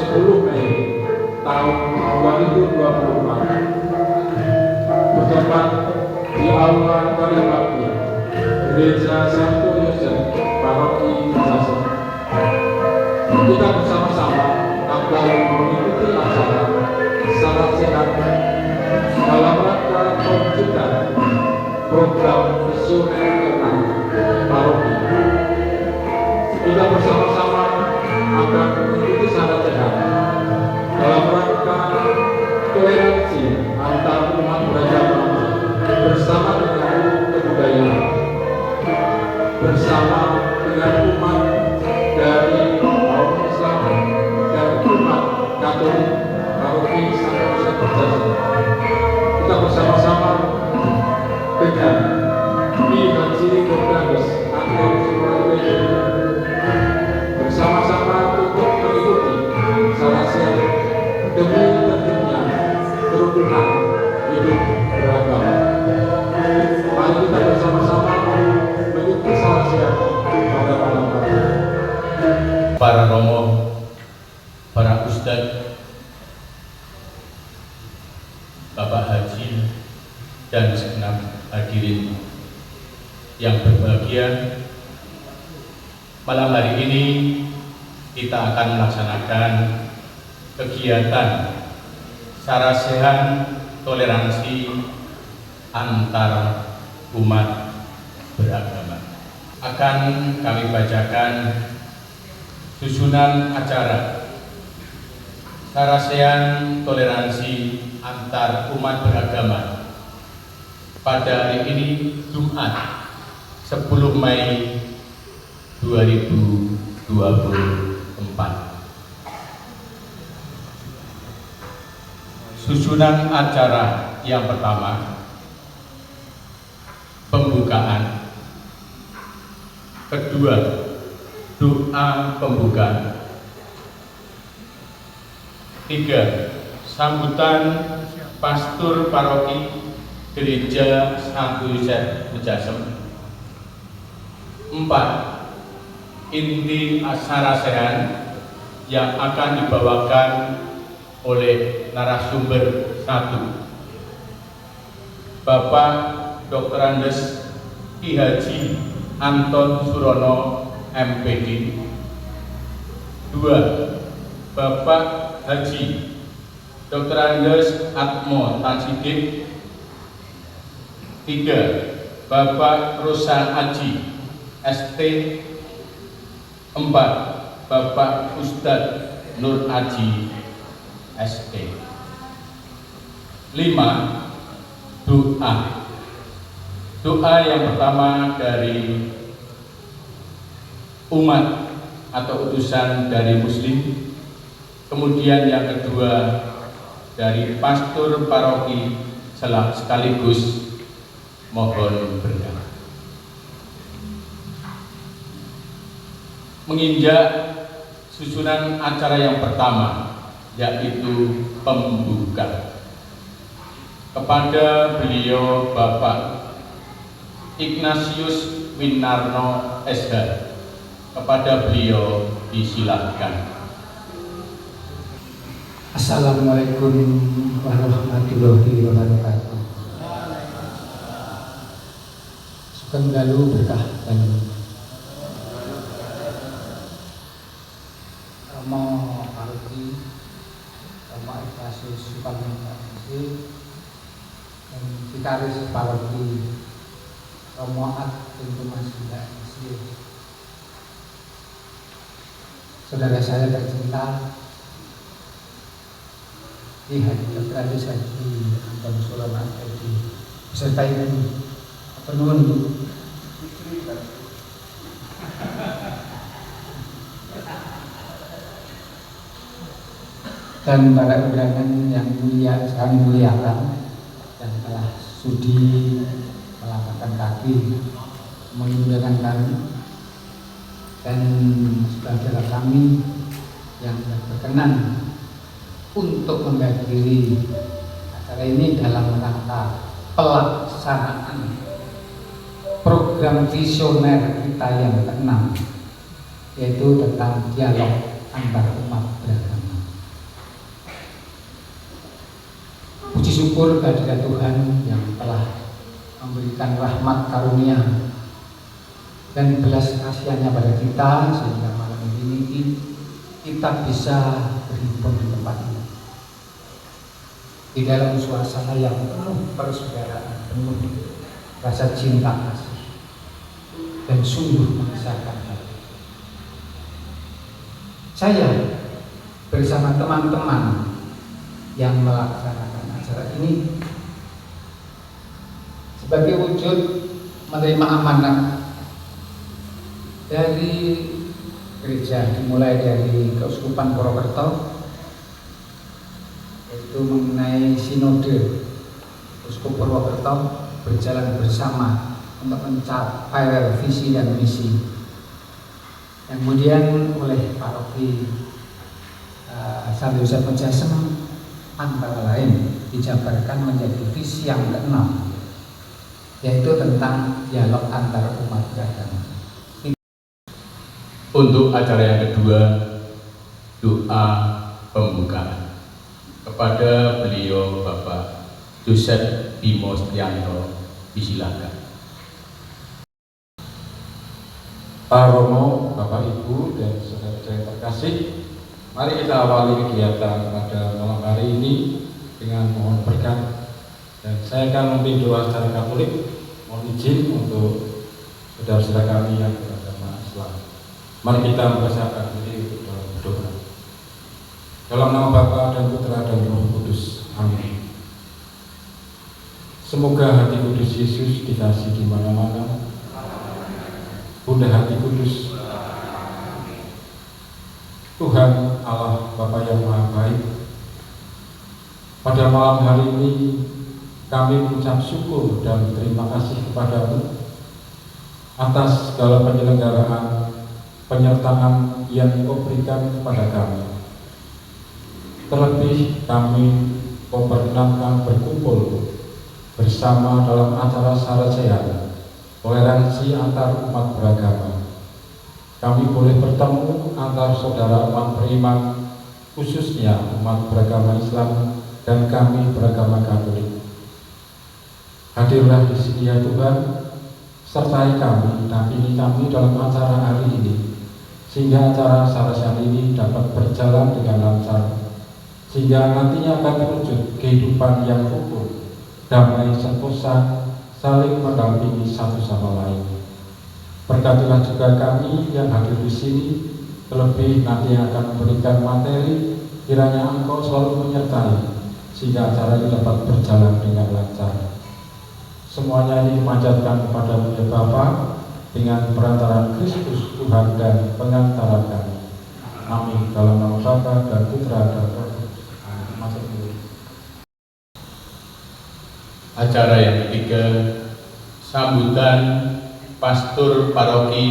10 Mei tahun 2024 bertempat di Aula Balai Bakti Gereja Santo Yosef Paroki Jasem. Kita bersama-sama akan mengikuti acara secara sehat dalam rangka mewujudkan program visioner ke-6 Paroki. Kita bersama-sama akan mengikuti secara sehat dalam rangka toleransi antar umat beragama bersama dengan kebudayaan, bersama dengan umat dari kaum Islam dan umat Katolik Paroki Santo Yosef Jasem. Kita bersama-sama dengan Haji Dokter Akhir Sumaili bersama-sama untuk mengikuti salah satu demi terciptanya kerukunan hidup beragama. Mari kita bersama-sama mengikuti salah satu pada malam hari. Para romo, para ustadz, Bapak Haji, dan segenap hadirin yang berbahagia, malam hari ini kita akan melaksanakan kegiatan sarasehan toleransi antar umat beragama. Akan kami bacakan susunan acara sarasehan toleransi antar umat beragama pada hari ini, Jumat 10 Mei 2024. Susunan acara yang pertama, pembukaan. Kedua, doa pembukaan. 3, sambutan pastor paroki Gereja Santo Yosef Jasem. 4, inti sarasehan yang akan dibawakan oleh narasumber 1, Bapak Dr. Andes Ki Haji Anton Surono MPD. 2, Bapak Haji Dr. Andes Atmo Tansidik. 3, Bapak Rosa Aji ST. 4, Bapak Ustadz Nur Aji ST. 5, doa. Doa yang pertama dari umat atau utusan dari Muslim. Kemudian yang kedua dari pastor paroki sekaligus mohon berkah. Menginjak susunan acara yang pertama, yaitu pembuka. Kepada beliau Bapak Ignatius Winarno SH, kepada beliau disilahkan. Assalamualaikum warahmatullahi wabarakatuh. Sugeng dalu berkah dan Romo Paroki, Romo Ignatius Sukamisi, dan Vikaris Paroki Romo Tentu Masjid. Saudara saya tercinta, Ki Haji Dr. Andes Haji Anton Surono MPD beserta ibu penuhun dan para undangan yang mulia, kami muliakan, dan telah sudi melangkahkan kaki mengundangkan kami, dan saudara kami yang berkenan untuk menghadiri acara ini dalam rangka pelaksanaan program visioner kita yang ke-6, yaitu tentang dialog antar umat beragama. bersyukur kehadirat Tuhan yang telah memberikan rahmat karunia dan belas kasihannya pada kita sehingga malam ini kita bisa berhimpun di tempat ini di dalam suasana yang penuh persaudaraan, penuh rasa cinta kasih dan sungguh mengisahkan hati. Saya bersama teman-teman yang melaksanakan acara ini sebagai wujud menerima amanat dari gereja dimulai dari Keuskupan Purwokerto, yaitu mengenai sinode Uskup Purwokerto berjalan bersama untuk mencapai visi dan misi, yang kemudian oleh paroki Santo Yosef Menjasem antara lain dijabarkan menjadi visi yang keenam, yaitu tentang dialog antar umat beragama. Untuk acara yang kedua, doa pembukaan kepada beliau Bapak Joseph Bimo Setianto, disilakan. Pak Romo, Bapak Ibu dan saudara-saudara yang terkasih, mari kita awali kegiatan pada malam hari ini dengan mohon berkat, dan saya akan memimpin doa secara Katolik. Mohon izin untuk saudara-saudara kami yang beragama Islam. Mari kita mempersiapkan diri untuk berdoa. Dalam nama Bapa dan Putra dan Roh Kudus. Amin. Semoga hati kudus Yesus dikasih di mana-mana. Bunda hati kudus, Tuhan Allah Bapa yang Maha Baik, pada malam hari ini kami mengucap syukur dan terima kasih kepadamu atas segala penyelenggaraan penyertaan yang Kau berikan kepada kami. Terlebih kami Kau perkenankan berkumpul bersama dalam acara sarjana toleransi antar umat beragama. Kami boleh bertemu antar saudara umat beriman, khususnya umat beragama Islam dan kami beragama Katolik. Hadirlah di sini ya Tuhan, sertai kami, dampingi kami dalam acara hari ini, sehingga acara sarjana ini dapat berjalan dengan lancar, sehingga nantinya akan terwujud kehidupan yang rukun, damai sentosa, saling mendampingi satu sama lain. Berkatilah juga kami yang hadir di sini, terlebih nanti yang akan memberikan materi, kiranya Engkau selalu menyertai, sehingga acara ini dapat berjalan dengan lancar. Semuanya ini dipanjatkan kepada ya Bapa dengan perantaraan Kristus Tuhan dan pengantara kami. Amin. Dalam nama Bapa dan Putra dan Roh Kudus. Amin. Acara yang ketiga, sambutan Pastor Paroki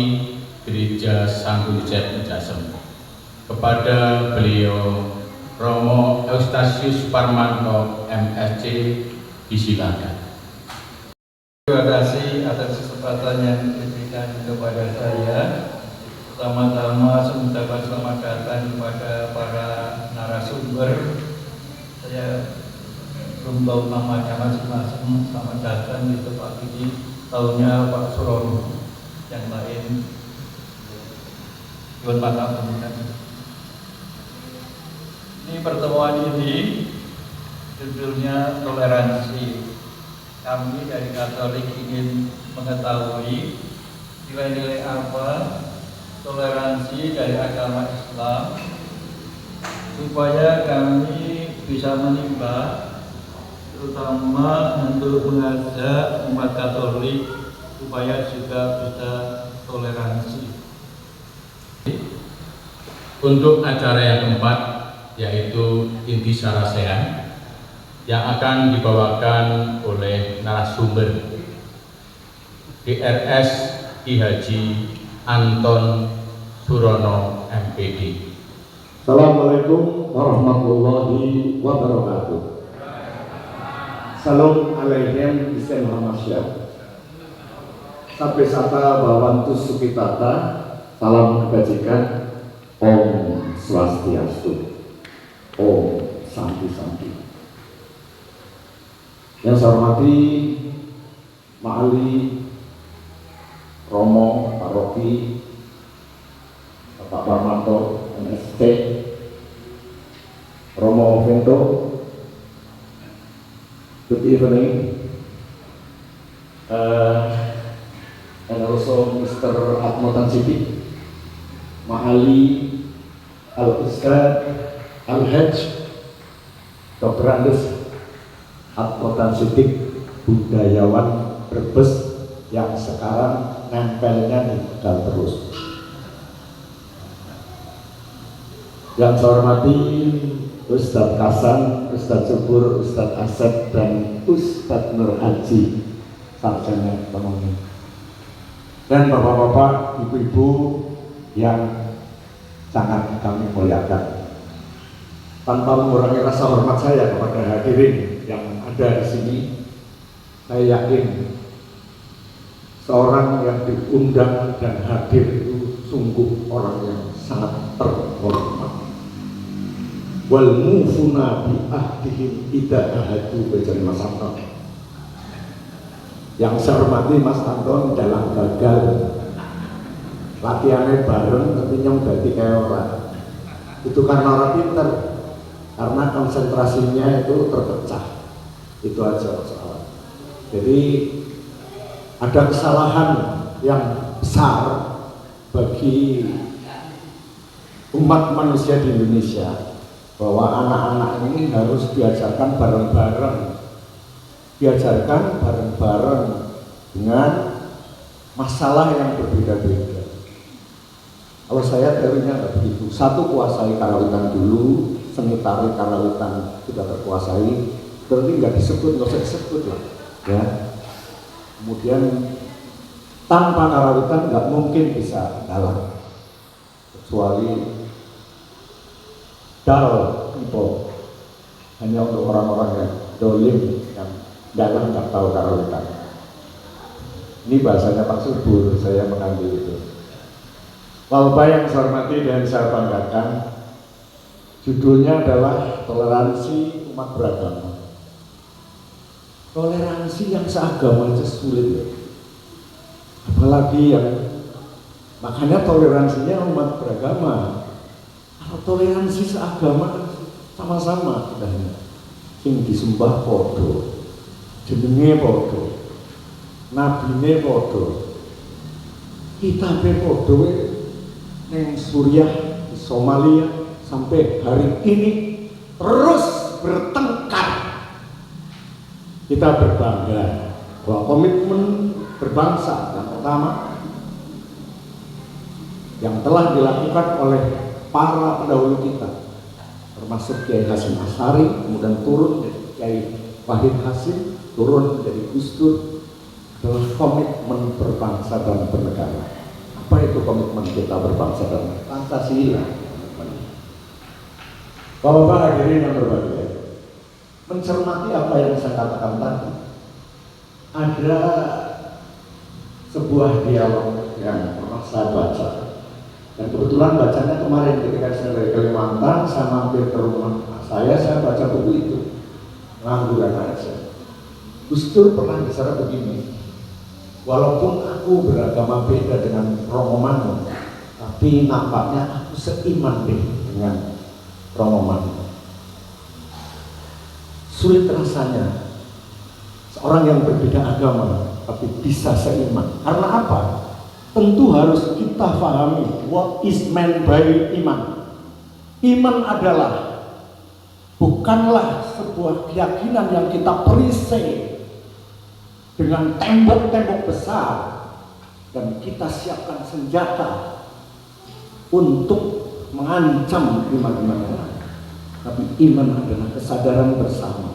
Gereja Santo Yosef Menjasem kepada beliau Romo Eustasius Parmanto MSc, disilakan. Terima kasih atas kesempatan yang diberikan kepada saya. Pertama-tama saya mengucapkan selamat datang kepada para narasumber. Saya belum tahu namanya masing-masing. Selamat datang di tempat ini. Tahunya Pak Surono, yang lain Iwan Patah. Ini pertemuan ini judulnya toleransi. Kami dari Katolik ingin mengetahui nilai-nilai apa toleransi dari agama Islam, supaya kami bisa menimba, terutama untuk mengajak umat Katolik supaya juga bisa toleransi. Untuk acara yang keempat, yaitu inti sarjana, yang akan dibawakan oleh narasumber DRS Ki Haji Anton Surono MPD. Assalamualaikum warahmatullahi wabarakatuh. Salam alaikum isen hamasyad. Sampai sata bawantus sukitata. Salam kebajikan. Om Swastiastu. Om Santi Santi. Yang saya hormati Ma'ali Romo Paroki Bapak Parmanto MST, Romo Vento, good evening, and also Mr. Admotan Siti, Ma'ali Al-Ustad Al-Hajj Dr. Andes Admotan Siti, budayawan Brebes yang sekarang nempelnya di Tegal terus. Yang saya hormati Ustadz Kasan, Ustadz Subur, Ustadz Asep, dan Ustadz Nur Haji, sarjana ekonomi. Dan bapak-bapak, ibu-ibu yang sangat kami muliakan. Tanpa mengurangi rasa hormat saya kepada hadirin yang ada di sini, saya yakin seorang yang diundang dan hadir itu sungguh orang yang sangat terhormat. Wal mufuna bi ahdihim idza ahadu bejane Mas Anton. Yang saya hormati Mas Anton dalam gagal latihannya bareng tapi nyong dadi kayak orang. Itu karena orang pinter, karena konsentrasinya itu terpecah. Itu aja persoalan. Jadi ada kesalahan yang besar bagi umat manusia di Indonesia, bahwa anak-anak ini harus diajarkan bareng-bareng dengan masalah yang berbeda-beda. Kalau saya teorinya nggak begitu. Satu, kuasai karawitan dulu, seni tari karawitan sudah terkuasai, berarti nggak usah disebut lah, ya. Kemudian tanpa karawitan nggak mungkin bisa dalam, kecuali dull people, hanya untuk orang-orang yang dolim, yang dalam nggak tahu karawitan. Ini bahasanya Pak Subur, saya mengambil itu. Bapak yang saya hormati dan saya banggakan, judulnya adalah toleransi umat beragama. Toleransi yang seagama itu sulit, ya. Apalagi yang makanya toleransinya umat beragama. Kalau toleransi seagama sama-sama dan sing disembah podo, jenenge podo, nabine podo, kitabe podo, neng Suriah di Somalia sampai hari ini terus bertengkar. Kita berbangga bahwa komitmen berbangsa yang pertama yang telah dilakukan oleh para pendahulu kita, termasuk Kiai Hasyim Asy'ari, kemudian turun menjadi Kiai Wahid Hasyim, turun menjadi Gus Dur, adalah komitmen berbangsa dan bernegara. Apa itu komitmen kita berbangsa dan Pancasila? Bapak-bapak hadirin yang berbahagia, mencermati apa yang saya katakan tadi, ada sebuah dialog yang pernah saya baca. Dan kebetulan bacanya kemarin ketika saya dari Kalimantan, saya mampir ke rumah saya baca buku itu, ngangguran aja. Gus Dur pernah bicara begini, walaupun aku beragama beda dengan Romo Manu, tapi nampaknya aku seiman deh dengan Romo Manu. Sulit rasanya seorang yang berbeda agama tapi bisa seiman. Karena apa? Tentu harus kita pahami what is meant by iman. Iman adalah bukanlah sebuah keyakinan yang kita perisai dengan tembok-tembok besar dan kita siapkan senjata untuk mengancam iman-iman yang lain. Tapi iman adalah kesadaran bersama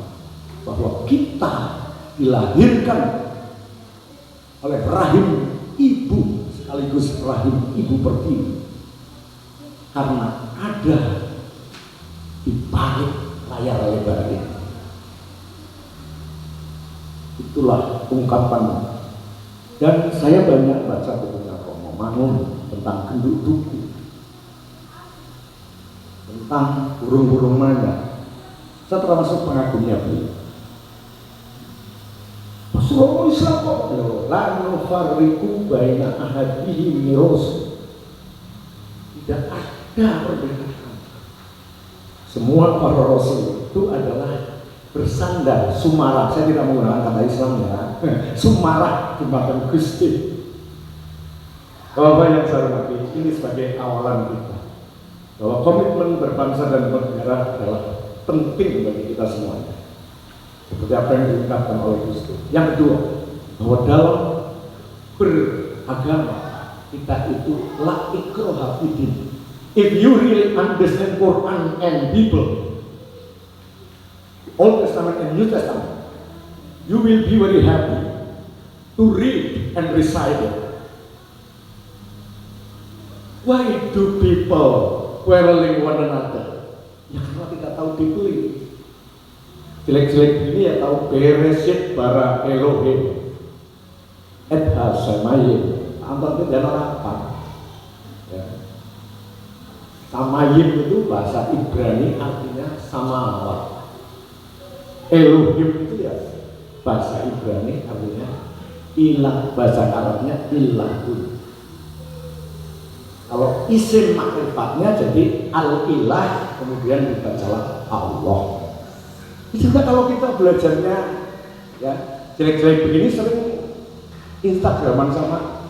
bahwa kita dilahirkan oleh rahim ibu sekaligus rahim ibu pertiwi, karena ada di balik layar lebar ini. Itulah ungkapan. Dan saya banyak baca bukunya Romo Mangun tentang genduk duku, tentang burung-burung manja. Saya termasuk pengagumnya beliau. ngomong Islam kok la nufarriqu baina ahadihim min rasul. Tidak ada perbedaan. Semua para rasul itu adalah bersandar sumarah. Saya tidak menggunakan kata Islam ya. Sumarah di belakang Gusti. Bapak yang saya hormati, ini sebagai awalan kita bahwa komitmen berbangsa dan bernegara adalah penting bagi kita semuanya. Seperti apa yang diungkapkan oleh Gusti. Yang kedua, bahwa dalam beragama kita itu la ikraha fiddin. If you really understand Quran and Bible, Old Testament and New Testament, you will be very happy to read and recite it. Why do people quarreling one another? Ya karena tidak tahu dibeli. Jelek-jelek ini ya tahu Bereshit bara Elohim Edha Samayim. Antar itu dan apa? Ya. Samayim itu bahasa Ibrani artinya samawat. Elohim itu ya bahasa Ibrani artinya ilah, bahasa Arabnya ilahun. Kalau isim makrifatnya jadi al-ilah, kemudian dibacalah Allah. Juga kalau kita belajarnya ya jelek-jelek begini sering Instagraman sama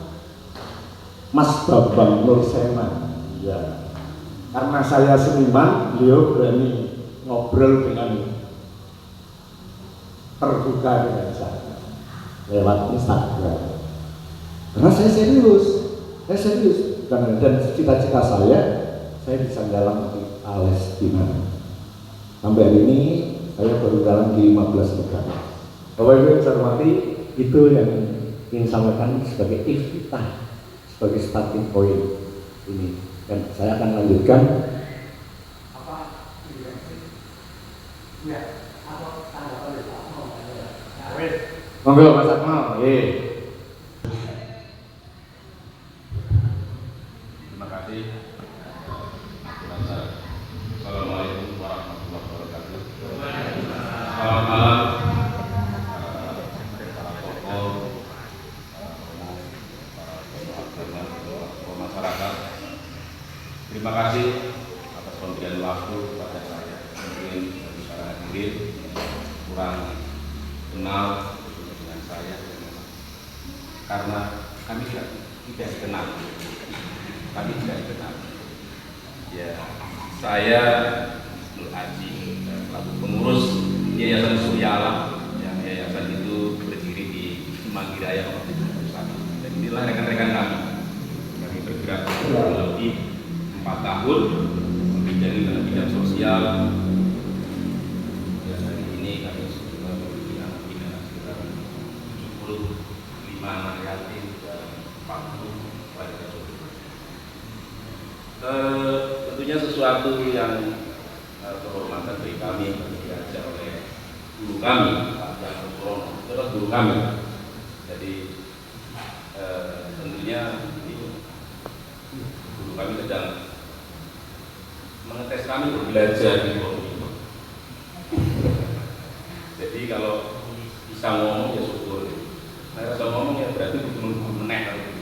Mas Bambang Nur Seman. Ya. Karena saya seniman, beliau berani ngobrol dengan terbuka dengan saya lewat Instagram. Karena saya serius. Dan cita-cita saya bisa jalan di Palestina. Sampai hari ini saya baru jalan di 15 negara. Bapak Ibu yang saya hormati, itu yang ingin sampaikan sebagai iftitah, sebagai starting point ini. Dan saya akan lanjutkan. Monggo Mas Akmal. Assalamualaikum warahmatullahi wabarakatuh. Selamat malam para tokoh, para tokoh masyarakat. Terima kasih atas pemberian waktu kepada saya. Mungkin para hadirin kurang kenal dengan saya karena kami tidak dikenal. Ya, saya Nur Aji, selaku pengurus Yayasan Surya Alam. Yang yayasan itu berdiri di Semanggi Raya Nomor 71. Dan inilah rekan-rekan kami. Kami bergerak kurang lebih 4 tahun membidani dalam bidang sosial. Dan hari ini kami sudah membina sekitar 75 anak yatim dan 40 warga sosial. Tentunya sesuatu yang kehormatan bagi kami diajak oleh guru kami, Pak Jafar Surono, itu adalah guru kami. Jadi tentunya ini guru kami sedang mengetes kami untuk belajar di forum ini. Jadi kalau bisa ngomong ya syukur, nah bisa ngomong ya berarti butuh menek.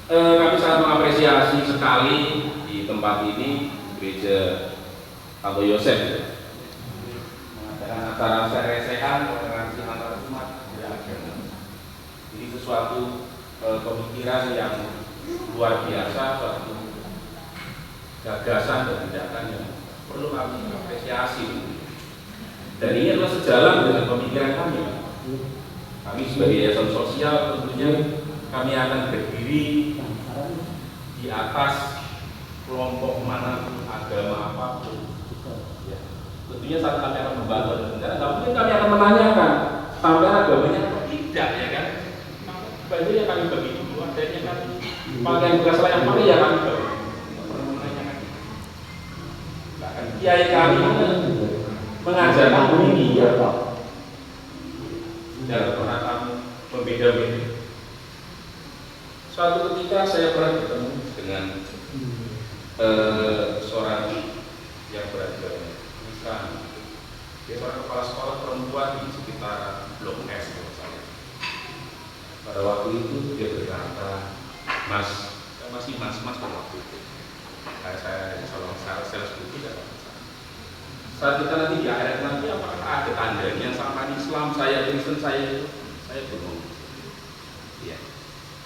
Kami sangat mengapresiasi sekali di tempat ini Gereja Santo Yosef mengadakan acara seresehan toleransi antar umat beragama. Ini sesuatu pemikiran yang luar biasa, suatu gagasan dan tindakan yang perlu kami apresiasi. Dan ini adalah sejalan dengan pemikiran kami. Kami sebagai yayasan sosial tentunya kami akan berdiri di atas kelompok manapun, agama apapun. Ya. Tentunya saat kami akan membantu dan bencana, tapi mungkin kami akan menanyakan sampai agamanya atau tidak, ya kan? Banyak yang kami bagi dulu, adanya kan pakaian bekas layak pakai ya kami bagi. Bahkan kiai kami mengajarkan ini ya, dalam pernah kami membeda-beda. Suatu ketika saya pernah bertemu dengan seorang yang beragama Islam. Dia seorang kepala sekolah perempuan di sekitar Blok S. Pada waktu itu dia berkata, Mas, masih mas pada waktu itu. Saya sebut tidak. Saat kita nanti di akhirat nanti, apakah ada tandanya sama Islam, saya Kristen, saya bingung. Ya,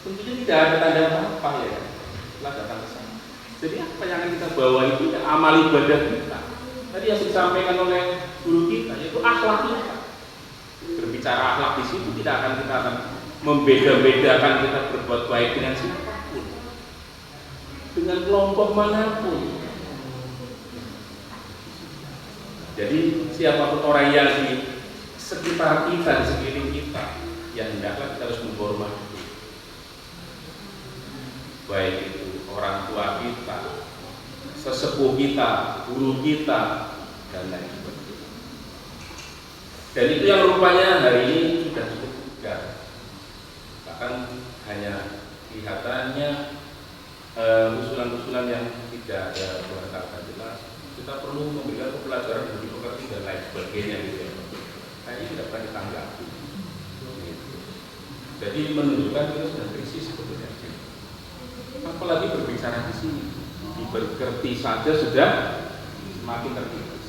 tentunya tidak ada tanda apa-apa ya. Setelah datang ke sana. Jadi apa yang akan kita bawa itu ya, amal ibadah kita. Tadi yang disampaikan oleh guru kita yaitu akhlak kita. Berbicara akhlak di situ kita akan membeda-bedakan kita berbuat baik dengan siapapun, dengan kelompok manapun. Jadi siapapun orang yang di sekitar kita, di sekeliling kita, yang hendaklah kita harus menghormati. Baik itu orang tua kita, sesepuh kita, guru kita, dan lain sebagainya. Dan itu yang rupanya hari ini sudah cukup tegar. Bahkan hanya kelihatannya usulan-usulan yang tidak ada kata jelas. Kita perlu memberikan pelajaran bagi pekerti dan lain sebagainya gitu ya. Kayaknya tidak pernah ditanggapi. Gitu. Jadi menunjukkan kita sudah krisis sebetulnya. Apalagi berbicara di sini, diberkerti saja sudah semakin terkikis.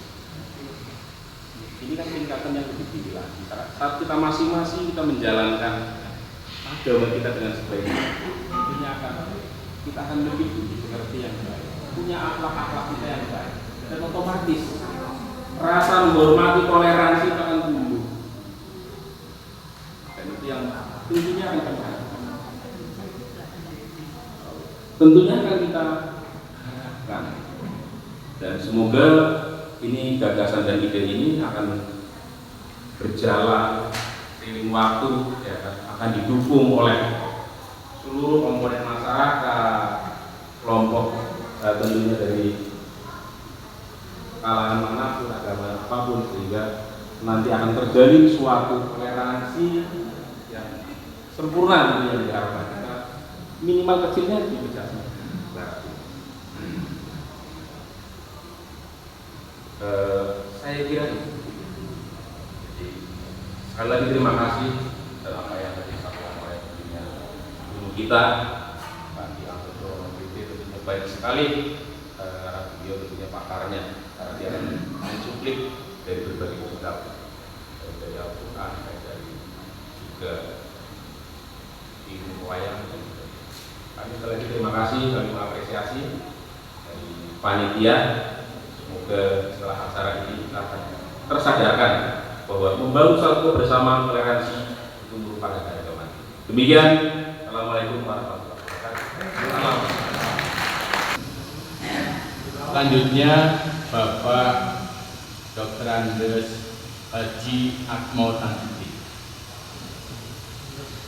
Ini kan tingkatan yang lebih tinggi lagi. Saat kita masing-masing kita menjalankan agama kita dengan sebaik-baiknya, tentunya kita akan lebih dimengerti yang baik, punya akhlak-akhlak kita yang baik, dan otomatis rasa menghormati, toleransi akan tumbuh. Dan itu yang tentunya akan kita harapkan. Dan semoga ini gagasan dan ide ini akan berjalan seiring waktu, ya, akan didukung oleh seluruh komponen masyarakat, kelompok tentunya dari kalangan manapun, agama apapun, sehingga nanti akan terjadi suatu toleransi yang sempurna yang diharapkan. Kita minimal kecilnya bisa. Saya kira itu. Jadi sekali lagi terima kasih dalam apa yang tadi disampaikan oleh guru kita Pak Dianto tentunya baik sekali. Beliau tentunya pakarnya karena dia akan mencuplik dari berbagai kitab, dari Al-Quran, dari juga ilmu wayang. Kami sekali lagi terima kasih, kami mengapresiasi dari panitia. Semoga setelah acara ini akan tersadarkan bahwa membangun satu kebersamaan toleransi itu merupakan keagamaan. Demikian, Assalamualaikum warahmatullahi wabarakatuh. Selanjutnya Bapak Dr. Andes Haji Akmal Tanti.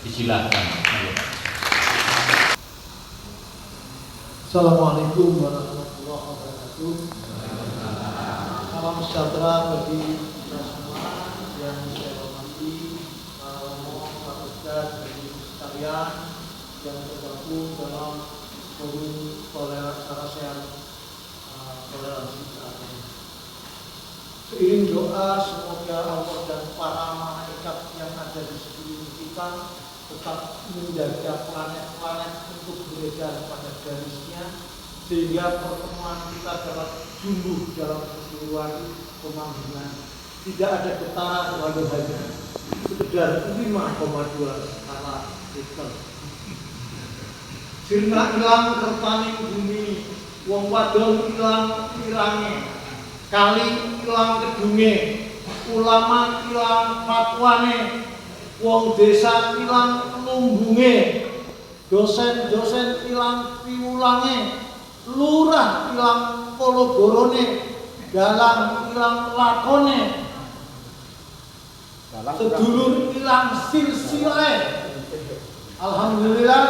Disilakan. Assalamualaikum warahmatullahi wabarakatuh. Salam sejahtera bagi kita semua yang saya hormati, para romo, para ustadz, dan ibu sekalian yang tergabung dalam forum toleransi saat ini. Seiring doa, semoga Allah dan para malaikat yang ada di sekeliling kita tetap menjaga planet-planet untuk beredar pada garisnya, sehingga pertemuan kita dapat jumlah dalam keseluruhan pemanggilan. Tidak ada getaran, walau hanya sekedar 5,2 skala Richter. Sirna ilang kertaning bumi, wong wadon ilang irange, kali ilang kedunge, ulama ilang fatwane, wong desa ilang lumbunge, dosen-dosen ilang piwulange, lurah ilang kologorone, dalang ilang lakone, sedulur ilang silsilae. Alhamdulillah,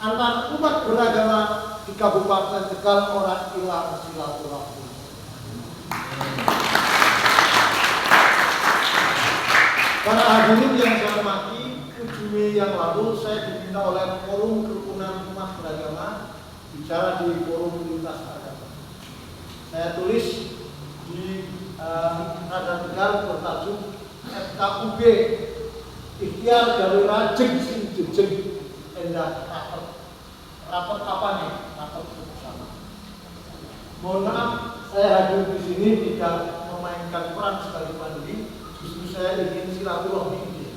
antar umat beragama di Kabupaten Tegal orang ilang silaturahmi. Para hadirin yang saya hormati, 7 Mei yang lalu saya diminta oleh Forum Kerukunan Umat Beragama bicara di Forum Lintas Agama. Saya tulis di Radar Tegal bertajuk FKUB ikhtiar gawe rajeng sing jejeg endah rapat apa nih? Rapat bersama. Mohon maaf, saya hadir di sini tidak memainkan peran sebagai pandemi, justru saya ingin silaturahmi.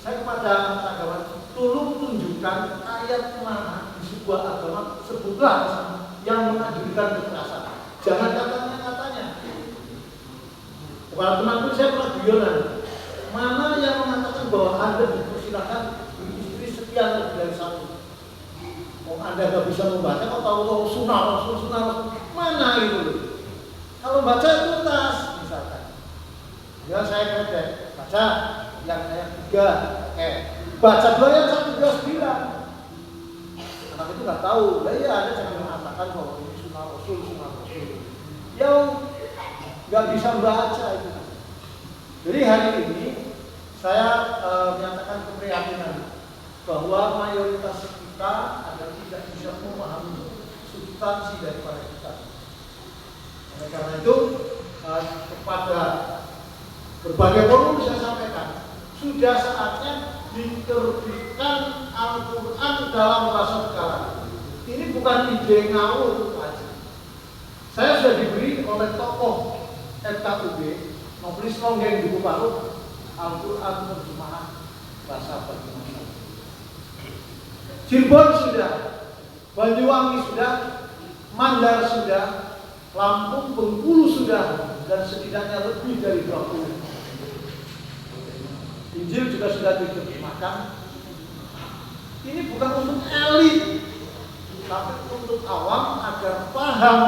Saya kepada agama tolong tunjukkan ayat mana di sebuah agama sebutlah yang mengajukan kekerasan. Jangan katanya. Kepala teman pun saya pernah guyonan. Mana yang mengatakan bahwa Anda dipersilakan beristri sekian lebih dari satu? Anda nggak bisa membaca, kok tahu sunah, mana itu? Kalau baca itu tas, misalkan. Ya saya kredit, baca yang ayat 3, baca 2 ayat 1, 2, 9. Anak itu nggak tahu, ya Anda jangan mengatakan bahwa ini sunah rasul. Yang nggak bisa baca itu. Jadi hari ini saya menyatakan keprihatinan bahwa mayoritas kita adalah tidak bisa memahami substansi daripada kita. Oleh karena itu kepada berbagai forum saya sampaikan sudah saatnya diterbitkan Al-Quran dalam bahasa sekarang. Ini bukan ide ngawur aja. Saya sudah diberi oleh tokoh FKUB novelis Longgeng Buku Baru Al-Quran terjemahan bahasa Banyuwangi. Cirebon sudah, Banyuwangi sudah, Mandar sudah, Lampung, Bengkulu sudah, dan setidaknya lebih dari 20. Injil juga sudah diterjemahkan. Ini bukan untuk elit, tapi untuk awam agar paham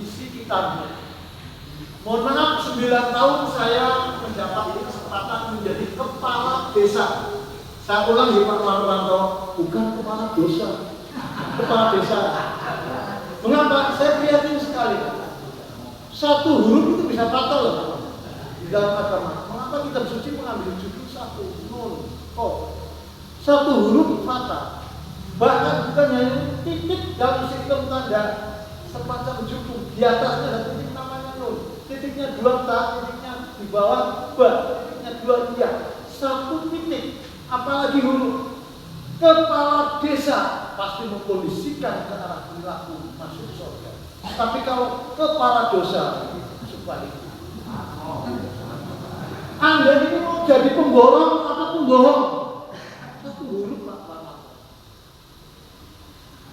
isi kitabnya. Mohon maaf, 9 tahun saya mendapat kesempatan menjadi kepala desa. Saya ulang di Pak Marwanto, bukan kepala dosa, kepala desa. Mengapa? Saya prihatin sekali. Satu huruf itu bisa fatal di dalam agama. Mengapa kitab suci mengambil judul 1 nun? Satu huruf fatal. Bahkan bukan hanya titik dalam sistem tanda semacam judul. Di atasnya ada titik namanya nun. Titiknya 2 tak, titiknya di bawah ba, titiknya 2 iya. 1 titik. Apalagi huruf. Kepala desa pasti mengkondisikan ke arah perilaku masuk surga. Tapi kalau kepala dosa sebaliknya. Anda ini mau jadi pembohong atau pembohong? 1 huruf Pak.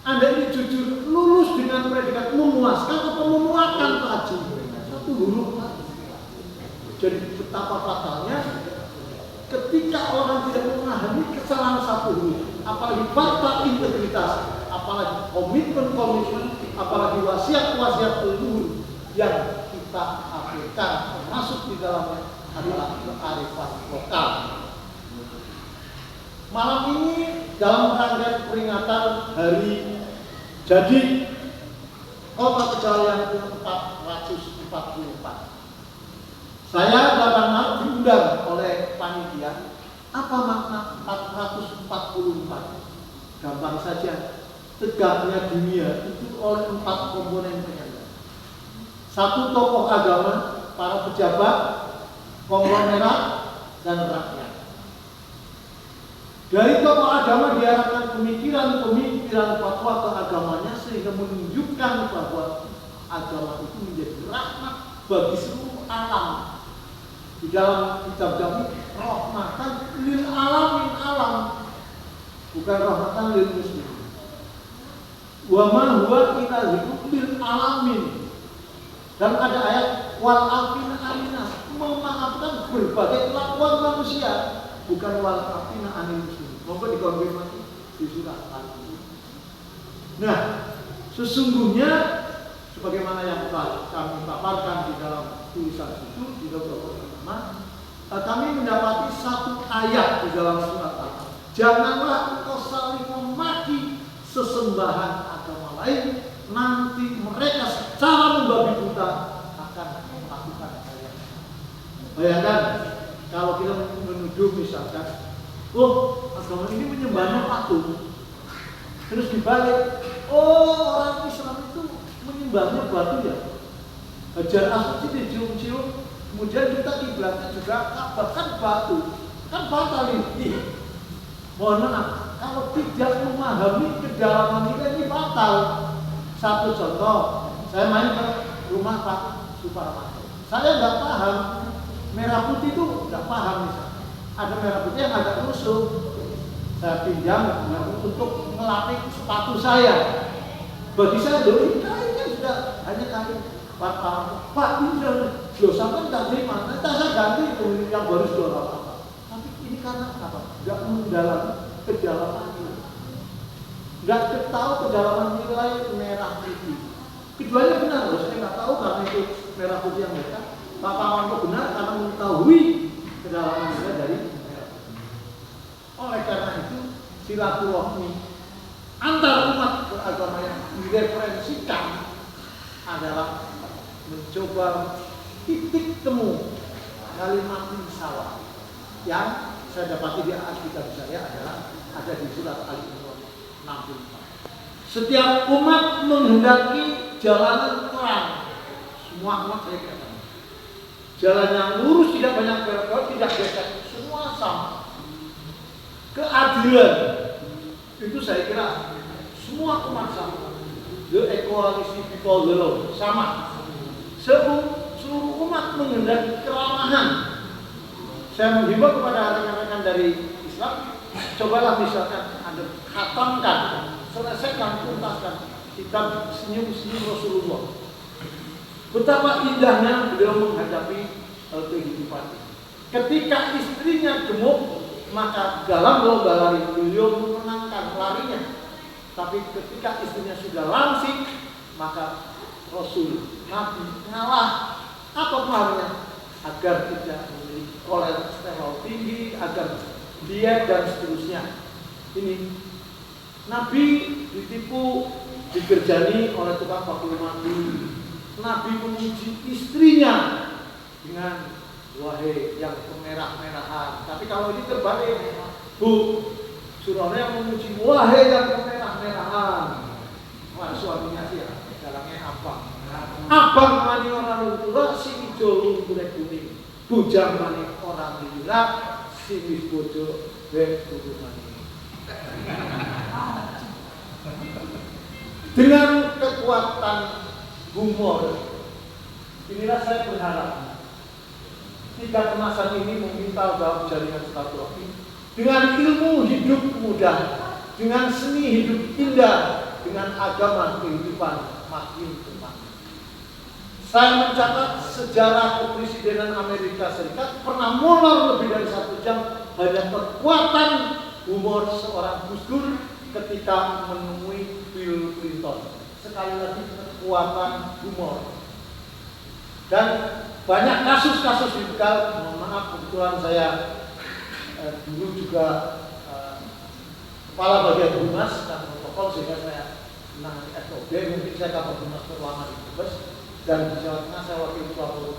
Anda ini jujur lulus dengan predikat memuaskan atau memuakan Pak Haji? 1 huruf Pak. Jadi betapa fatalnya ketika orang tidak memahami kesalahan 1 huruf, apalagi fakta integritas, apalagi komitmen, apalagi wasiat leluhur yang kita aplikkan termasuk di dalamnya adalah kearifan lokal. Malam ini dalam rangka peringatan hari jadi Kota Tegal yang ke-444. Saya dalam hal diundang oleh panitia. Apa makna 444? Gampang saja. Tegaknya dunia itu oleh 4 komponen penyangga. 1 tokoh agama, para pejabat, konglomerat, dan rakyat. Dari tokoh agama diharapkan pemikiran fatwa keagamannya sehingga menunjukkan bahwa agama itu menjadi rahmat bagi seluruh alam. Di dalam kitab Jami, rahmatan lil alamin alam, bukan rahmatan lil muslim. Wa ma huwa illa lil alamin. Dan ada ayat wal afina aminas, memaafkan berbagai kelakuan manusia, bukan wal afina anil muslim. Monggo dikonfirmasi di surah Al-Qur'an. Nah, sesungguhnya sebagaimana yang kami paparkan di dalam tulisan itu di beberapa agama, kami mendapati 1 ayat di dalam surat Al-Qur'an. Janganlah engkau saling memaki sesembahan agama lain, nanti mereka secara membabi buta akan melakukan hal yang sama. Bayangkan kalau kita menuduh misalkan, agama ini menyembahnya patung, terus dibalik, orang Islam itu menyembahnya batu ya. Hajar Aswad dicium-cium, kemudian kita kiblatnya juga bahkan batu. Kan fatal ini. Mohon maaf, kalau tidak memahami kedalaman ini fatal. Satu contoh, saya main ke rumah Pak Suparmanto. Saya nggak paham merah putih itu, nggak paham misalnya. Ada merah putih yang agak rusuh. Saya pinjam untuk ngelapik sepatu saya. Bagi saya ini kainnya sudah hanya kain. Pak ini sudah sampai nggak terima. Nanti saya ganti yang baru sudah apa-apa. Tapi ini karena apa? Nggak mendalam kedalaman nilai. Nggak tahu kedalaman nilai merah putih. Keduanya benar, loh. Saya nggak tahu karena itu merah putih yang mereka. Pak Pamanto benar karena mengetahui kedalaman nilai dari merah putih. Oleh karena itu silaturahmi antar umat beragama yang direferensikan adalah mencoba titik temu kalimatin sawah yang saya dapati di Alkitab saya adalah ada di surat Al-Imran 64. Setiap umat menghendaki jalanan terang. Semua umat saya katakan. Jalan yang lurus, tidak banyak belok, tidak geser, semua sama. Keadilan itu saya kira semua umat sama. The equality people below sama. Seluruh umat menghendaki keramahan. Saya menghimbau kepada rekan-rekan dari Islam, cobalah misalkan Anda khatamkan, selesaikan, tuntaskan kitab Senyum-Senyum Rasulullah. Betapa indahnya beliau menghadapi kehidupan. Ketika istrinya gemuk, maka dalam lomba lari beliau memenangkan larinya. Tapi ketika istrinya sudah langsing, maka Rasul Nabi ngalah. Apa pengaruhnya? Agar tidak memiliki kolesterol tinggi, agar diet dan seterusnya. Ini Nabi ditipu, dikerjani oleh tukang bakul mandi. Nabi memuji istrinya dengan wahai yang kemerah-merahan. Tapi kalau ini terbalik, Bu, surahnya yang memuji wahai yang kemerah-merahan. Wah, suaminya sih ya, dalamnya abang. Abang mani orang tua, si ijo kulit kuning. Bujang mani orang lila, si wis bojo wes kudu mani. Dengan kekuatan humor, inilah saya berharap 3 kemasan ini meminta dalam jaringan silaturahmi dengan ilmu hidup mudah, dengan seni hidup indah, dengan agama kehidupan makin bermakna. Saya mencatat sejarah kepresidenan Amerika Serikat pernah molor lebih dari 1 jam hanya kekuatan humor seorang Gus Dur ketika menemui Bill Clinton. Sekali lagi kekuatan humor. Dan banyak kasus-kasus di Tegal. Mohon maaf, kebetulan saya dulu juga kepala bagian humas dan protokol, sehingga saya menangani FOB. Mungkin saya kabar humas terlama di Brebes, dan di Jawa Tengah saya wakil ketua forum.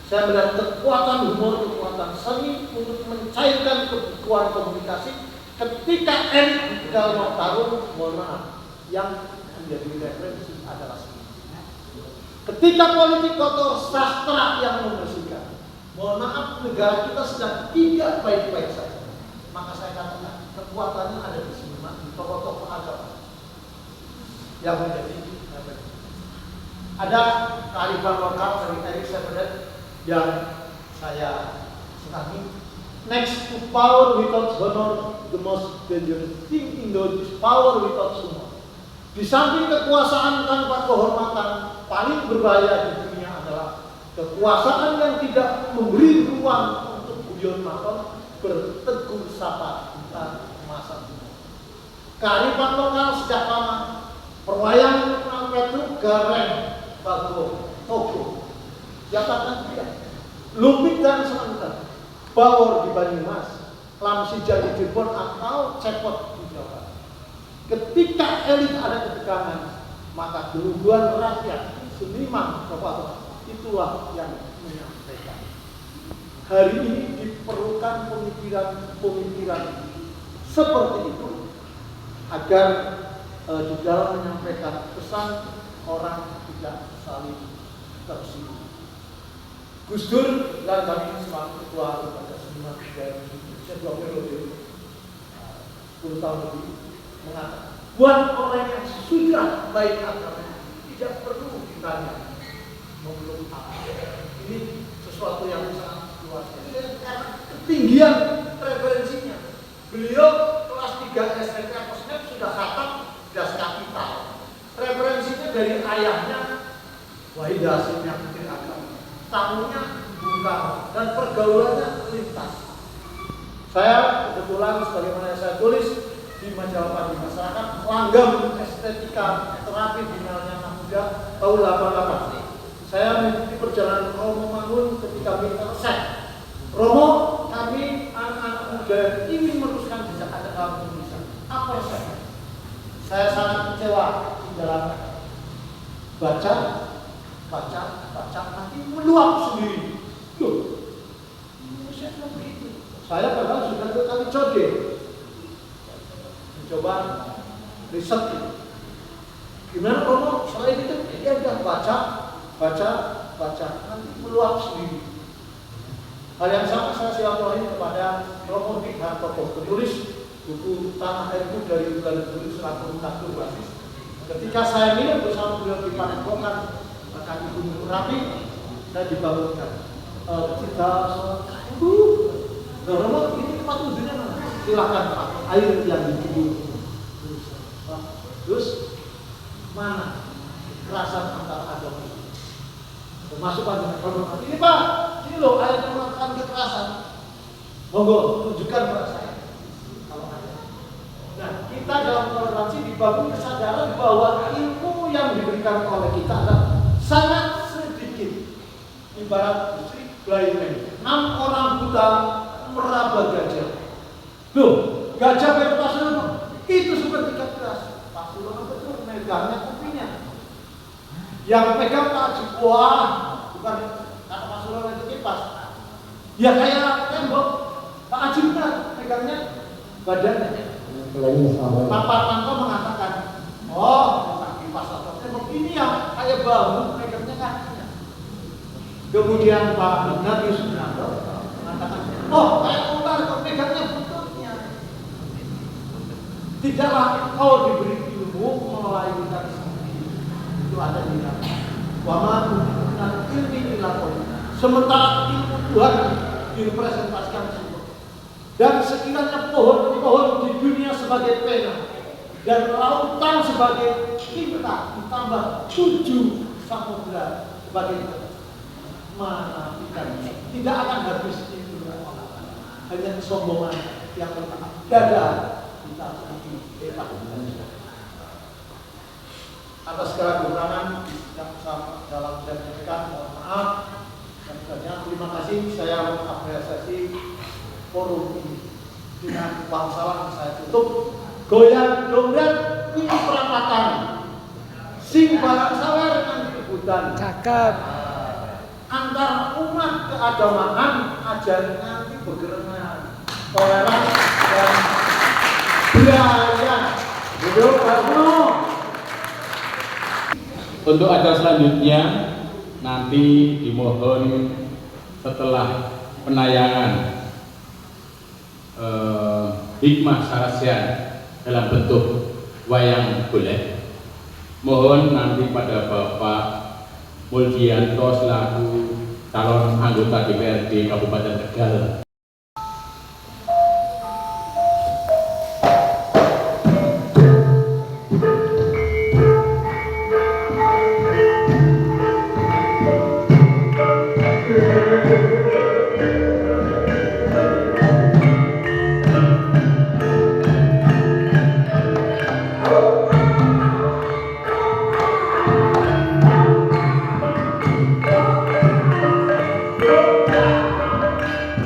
Saya melihat kekuatan humor, kekuatan seni untuk mencairkan kebekuan komunikasi. Ketika elit di Tegal mau taruh, mohon maaf, yang menjadi referensi adalah seni. Ketika politik kotor, sastra yang membersihkan. Mohon maaf, negara kita sedang tidak baik-baik saja. Maka saya katakan kekuatannya ada di sini, di tokoh-tokoh agama yang menjadi referensi. Ada kearifan lokal dari Eric Shepherd yang saya senangi. Next to power without honor, the most dangerous thing in the world is power without honor. Di samping kekuasaan tanpa kehormatan, paling berbahaya di dunia adalah kekuasaan yang tidak memberi ruang untuk guyon maton, bertegur sapa bukan masa tua. Kearifan lokal sejak lama, perwayang Petru Gareng Bago Togo, Jabatan dia, Lumpik dan Semantan, Bawor di Banyumas, Lamsija di Cirebon atau Cepot di Jawa. Ketika elit ada ketegangan, maka keluguan rakyat, seniman, tokoh itulah yang menyampaikan. Hari ini diperlukan pemikiran seperti itu agar di dalam menyampaikan pesan orang tidak saling tersinggung. Gus Dur dan kami selaku ketua lembaga seniman budaya usia 2 periode, 10 tahun lebih, mengatakan buat orang yang sudah baik agamanya tidak perlu ditanya memeluk apa. Ini sesuatu yang sangat luar biasa karena ketinggian referensinya. Beliau kelas 3 SMK Kosmet sudah khatam das kapital. Referensinya dari ayahnya Wahid Hasim yang bikin agama, tamunya Bung Karno, dan pergaulannya lintas. Saya kebetulan sebagaimana saya tulis di majalah Padi Masyarakat, langgam estetika terapi binalnya anak muda tahun 88. Saya mengikuti perjalanan Romo Mangun ketika minta resep. Romo, kami anak-anak muda ingin meneruskan jejak agama Indonesia. Apa resepnya? Saya sangat kecewa di dalam baca, nanti meluap sendiri. Loh, Indonesia tidak begitu. Saya padahal sudah 2 kali coba mencoba riset itu. Gimana Romo? Selain itu, dia udah baca, nanti meluap sendiri. Hal yang sama saya silaturahmi kepada Romo Dik Hartoko, penulis buku Tanah Airku dari Bulan Juli selaku Taktur Basis. Ketika saya minum bersama beliau di Padepokan kaki Gunung Merapi, saya dibangunkan. Kita Romo, ini tempat wudhunya mana? Silakan Pak, air yang dikubur. Terus mana kekerasan antar agama? Termasuk pandangan Romo. Ini Pak, ini loh air yang mengatakan kekerasan. Monggo tunjukkan pada saya. Nah, kita dalam toleransi dibangun kesadaran bahwa ilmu yang diberikan oleh kita adalah sangat sedikit. Ibarat listrik blind man, 6 orang buta meraba gajah. Loh, gajah bebas Pasuruan itu seperti keras. Pasuruan betul megangnya kupinya. Yang pegang Pak Haji, wah, bukan kata Pasuruan itu kipas. Ya kayak tembok. Pak Haji benar megangnya badannya. Pak Parmanto mengatakan, oh, bukan kipas atau tembok, ini yang kayak bambu, megangnya kakinya. Kemudian Pak Ignatius Sugianto mengatakan, oh, kayak ular, kok megangnya buntutnya. Tidaklah kau diberi ilmu melainkan sendiri. Itu ada di dalam. Waman ilmi ilakon. Sementara ilmu Tuhan direpresentasikan semua. Dan sekiranya pohon di dunia sebagai pena dan lautan sebagai tinta ditambah 7 samudra sebagai mana ikannya, tidak akan habis itu. Hanya kesombongan yang bertahan dada kita sendiri. Atas segala kekurangan yang sama dalam sertifikat, mohon maaf. Dan terima kasih, saya mengapresiasi forum ini. Dengan bangsawan saya tutup. Goyang dongret ini perapatan, sing barang sawer nanti kebutan. Cakep. Antar umat keagamaan ajaran nanti bergerengan, toleran dan beraya. Hidup Karno. Untuk acara selanjutnya nanti dimohon setelah penayangan hikmah sarasian dalam bentuk wayang golek, mohon nanti pada Bapak Muldianto selaku calon anggota DPRD Kabupaten Tegal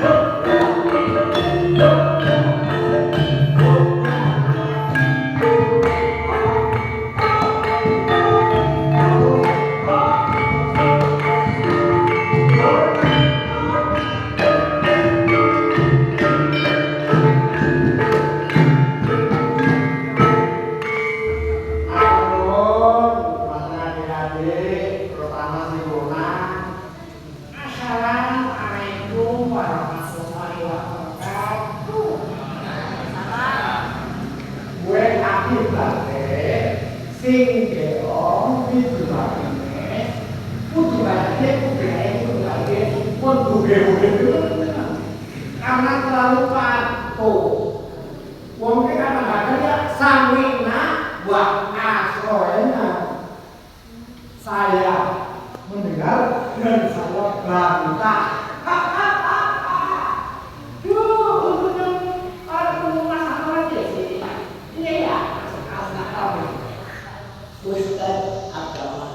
Go! karena terlalu patuh. Mungkin kadang-kadang ya samina wa asroena. Saya mendengar dan saya bantah. Untuk yang masalah aja sih. Iya ya, sekarang nggak tahu. Ustaz agama.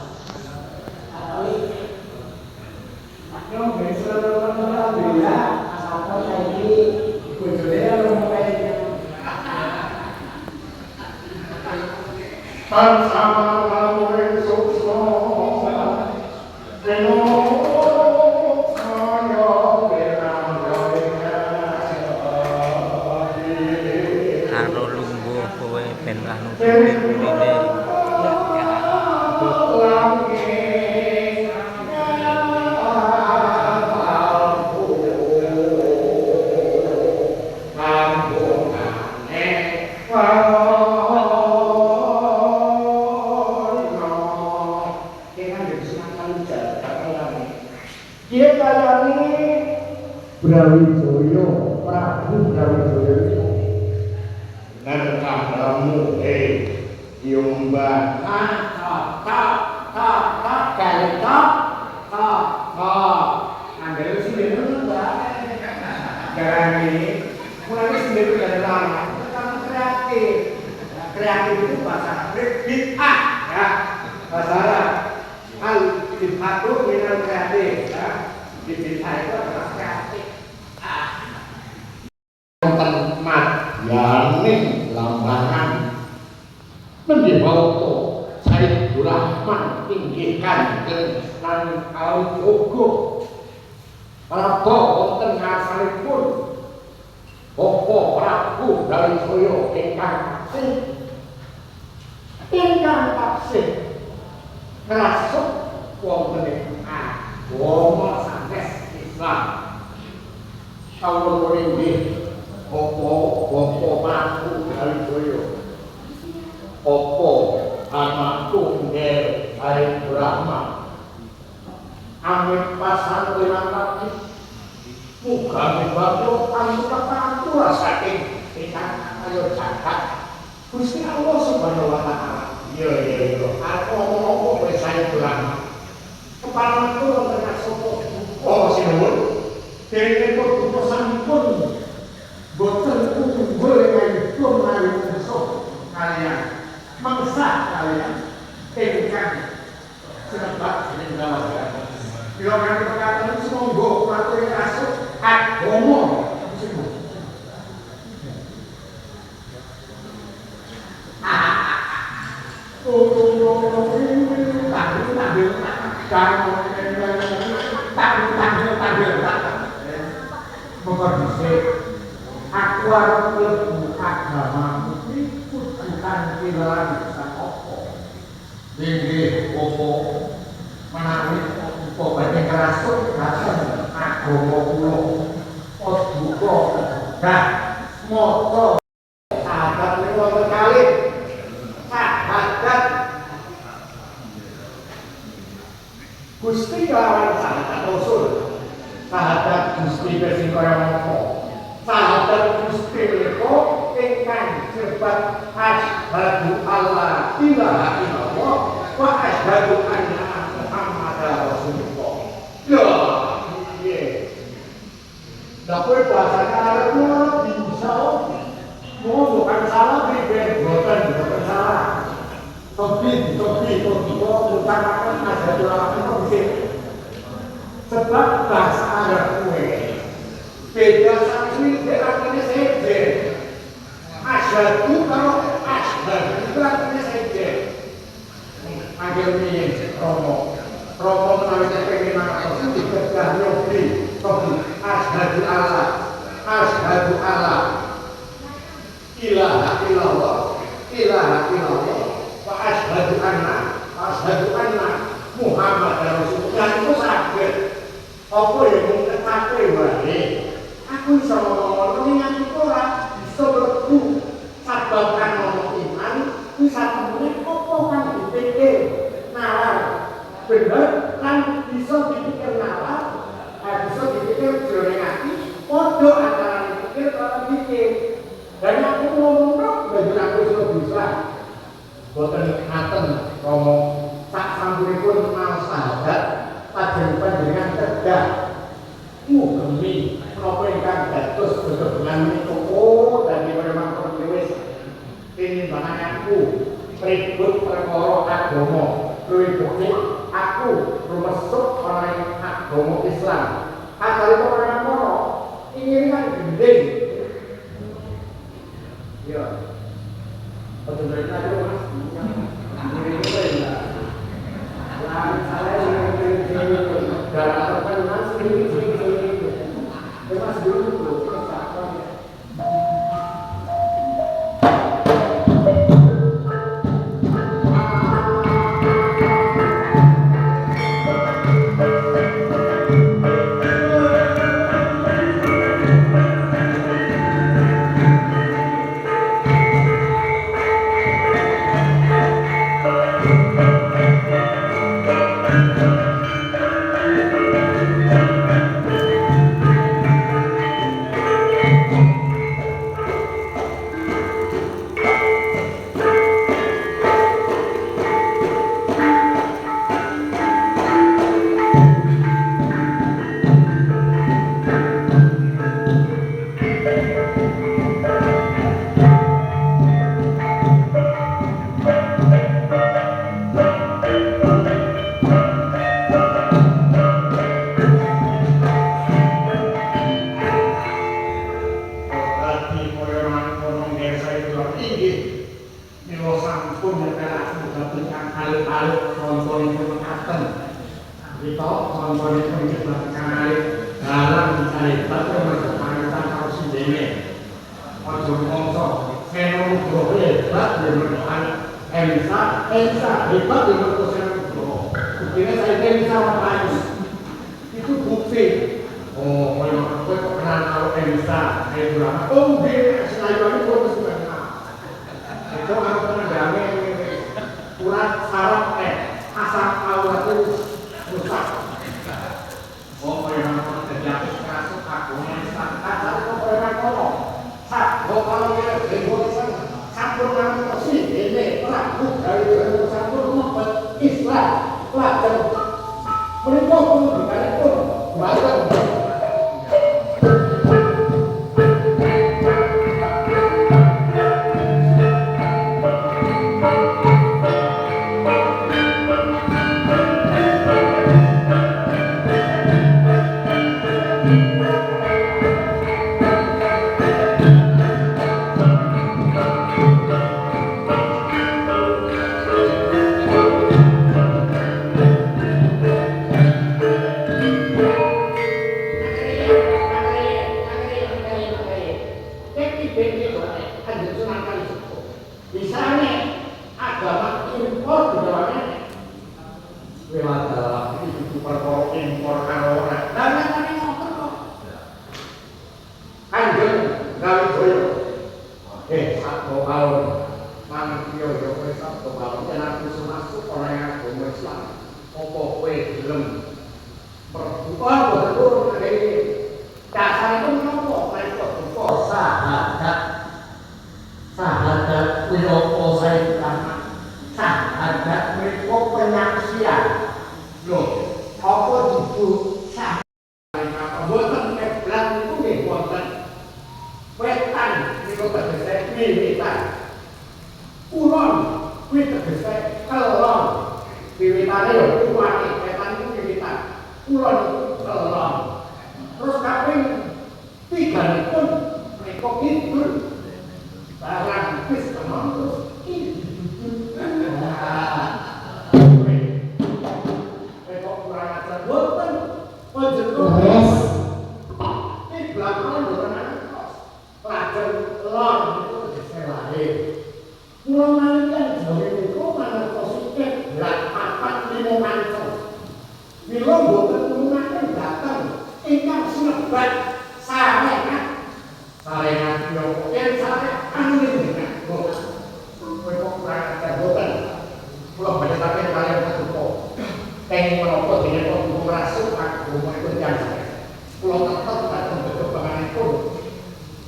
Yang biasa orang ya, asalkan lagi bujurnya mulai sama lalu sukses karo lungguh kowe ben anu pipit-pipite Brawijaya, Prabu Brawijaya nerkamu diumbah kreatif itu bahasa bid'ah ya, bahasa Arab al bid'atu minal kreatif ya, bid'ah itu adalah kreatif. Tempat yaning lambangan mendibauto Sayyidul Rahman inggih kanjeng lan Kalijogo Prabu wonten ngasalipun Bapak Prabu Brawijaya ingkang taksih ngrasuk wonten ing agama sanes Islam kawula inggih Bapak Prabu Brawijaya Apa anak tunggal Sayyidul Rahman amit pasang dengan kaki muga mibablo pantura saking ingkang ayo cakat Gusti Allah Subhanahu wa taala. Iya. Aku ngomong apa Sayyidul Rahman. Kepala kula tenan sapa? Oh sinuwun. Dene kok pesanipun boten kudu boleh ngayu mari besok kalian mangsa kalian ingkang senebat ninggal. Bila nanti perkataan semonggo peraturan yang masuk agama aku harus mlebu agama ikut bukan pilar Nggih, opo menawi opo badhe ngrasuk dhateng agama kula. Paduka dah moto sahabat niku kalih sahabat Gusti lawan sahabat Rasul. Sahabat Gusti sing kaya ngopo. Sahabat Gusti menika ingkang sebat asyhadu alla ilaha illallah wa asyhadu anna Muhammadar Rasulullah. Ya, piye? Lah kowe bahasa Arab bisa mau bukan salah pribadi, bukan salah. Tapi utamakan asyhadu alla illallah. Sebab bahasa Arab kowe beda sanksi artinya saja. Asyhadu kalau asyhadu itu artinya saja. Akhirnya Romo menawi pengen apa itu dikegah nyobi asyhadu alla ilaha illallah wa asyhadu anna Muhammadar Rasulullah. Itu saged apa yang mungkin aku wae aku iso ngomong ning ati ora iso mlebu sababan ngomong iman bisa temen apa kan dipikir nalar bener kan bisa dipikir nalar bisa dipikir boten ngaten Romo sak sampunipun mal sahabat lajeng panjenengan kedah ngugemi menapa ingkang dados bebebengan menika dadi perempuan wis tinimbanganku ribut perkara agama luwih becik aku rumesuk ana ing agama Islam asalipun perkara ingin kan gendeng ya betul betul itu mas ini ya saya dalam pertemuan sendiri mas dulu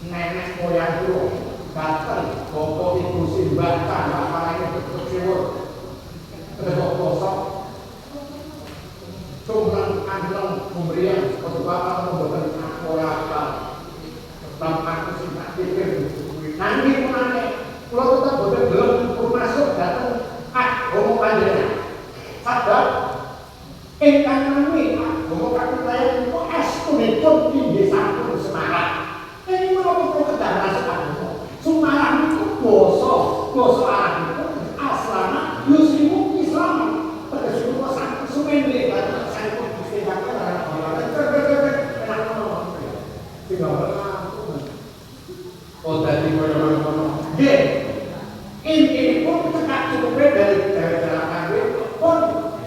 nenek moyang dulu datang bapak ibu simbahkan apa ini pemberian kesempatan membuat aktorata tentang aku sing tak pikir nanti menane kalau tetap belum masuk datang ngomong panjenengan sadar ingkang nami ngomong kapitayan itu estu di desa Semarang ini menurut kedatangan sekarang Semarang itu boso Arab itu aslana yusimu Islam terkesimu sangat sumendri karena saya pun disediakan oh tadi mana ini pun cekak cukup dari jalan pun